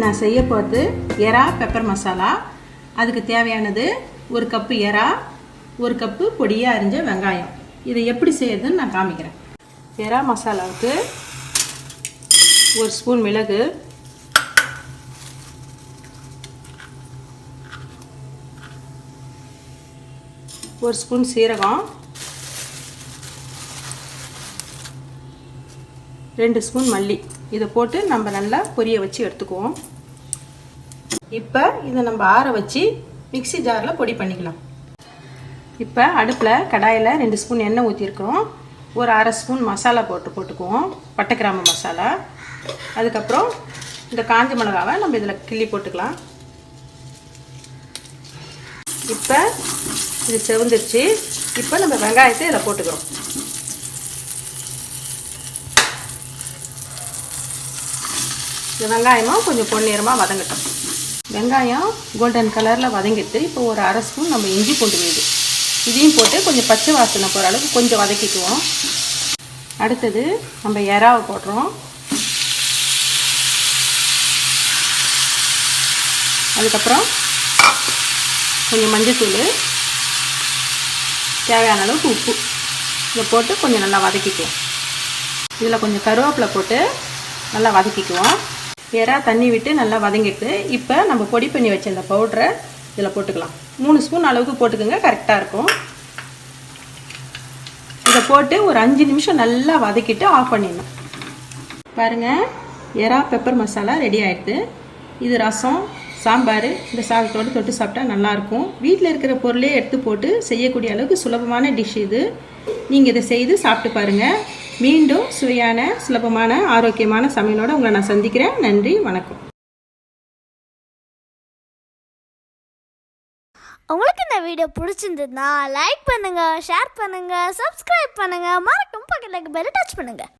நான் செய்ய போகிறது எறா பெப்பர் மசாலா. அதுக்கு தேவையானது 1 கப்பு எறா, 1 கப்பு பொடியாக அரிஞ்ச வெங்காயம். இதை எப்படி செய்யறதுன்னு நான் காமிக்கிறேன். எறா மசாலாவுக்கு 1 ஸ்பூன் மிளகு, 1 ஸ்பூன் சீரகம், 2 ஸ்பூன் மல்லி. இதை போட்டு நம்ம நல்லா பொரிய வச்சு எடுத்துக்குவோம். இப்போ இதை நம்ம ஆற வச்சு மிக்ஸி ஜாரில் பொடி பண்ணிக்கலாம். இப்போ அடுப்பில் கடாயில் 2 ஸ்பூன் எண்ணெய் ஊற்றிருக்கிறோம். ஒரு 1/2 ஸ்பூன் மசாலா போட்டுக்குவோம், பட்டை கிராம்பு மசாலா. அதுக்கப்புறம் இந்த காஞ்ச மிளகாவை நம்ம இதில் கிள்ளி போட்டுக்கலாம். இப்போ இது செவந்துருச்சு. இப்போ நம்ம வெங்காயத்தை இதில் போட்டுக்கிறோம். இந்த வெங்காயமும் கொஞ்சம் பொன்னிறமாக வதங்கட்டும். வெங்காயம் கோல்டன் கலரில் வதங்கிட்டு இப்போ ஒரு 1/2 ஸ்பூன் நம்ம இஞ்சி பூண்டு விழுது இதையும் போட்டு கொஞ்சம் பச்சை வாசனை போகிற அளவுக்கு கொஞ்சம் வதக்கிக்குவோம். அடுத்தது நம்ம எறாவை போடுறோம். அதுக்கப்புறம் கொஞ்சம் மஞ்சள்தூள், தேவையான அளவுக்கு உப்பு இதை போட்டு கொஞ்சம் நல்லா வதக்கிக்குவோம். இதில் கொஞ்சம் கருவேப்பிலை போட்டு நல்லா வதக்கிக்குவோம். எறா தண்ணி விட்டு நல்லா வதங்கிட்டு இப்போ நம்ம பொடி பண்ணி வச்ச இந்த பவுடரை இதில் போட்டுக்கலாம். 3 ஸ்பூன் அளவுக்கு போட்டுக்கோங்க, கரெக்டாக இருக்கும். இதை போட்டு ஒரு 5 நிமிஷம் நல்லா வதக்கிட்டு ஆஃப் பண்ணிடணும். பாருங்கள், எறா பெப்பர் மசாலா ரெடி ஆகிடுது. இது ரசம், சாம்பார், இந்த சாதத்தோடு தொட்டு சாப்பிட்டா நல்லாயிருக்கும். வீட்டில் இருக்கிற பொருளே எடுத்து போட்டு செய்யக்கூடிய அளவுக்கு சுலபமான டிஷ் இது. நீங்கள் இதை செய்து சாப்பிட்டு பாருங்கள். மீண்டும் சுவையான, சுலபமான, ஆரோக்கியமான சமையலோடு உங்களை நான் சந்திக்கிறேன். நன்றி, வணக்கம். உங்களுக்கு இந்த வீடியோ பிடிச்சிருந்ததுன்னா லைக் பண்ணுங்க, ஷேர் பண்ணுங்க, சப்ஸ்கிரைப் பண்ணுங்க, மறக்காம பக்கத்துல பெல் டச் பண்ணுங்க.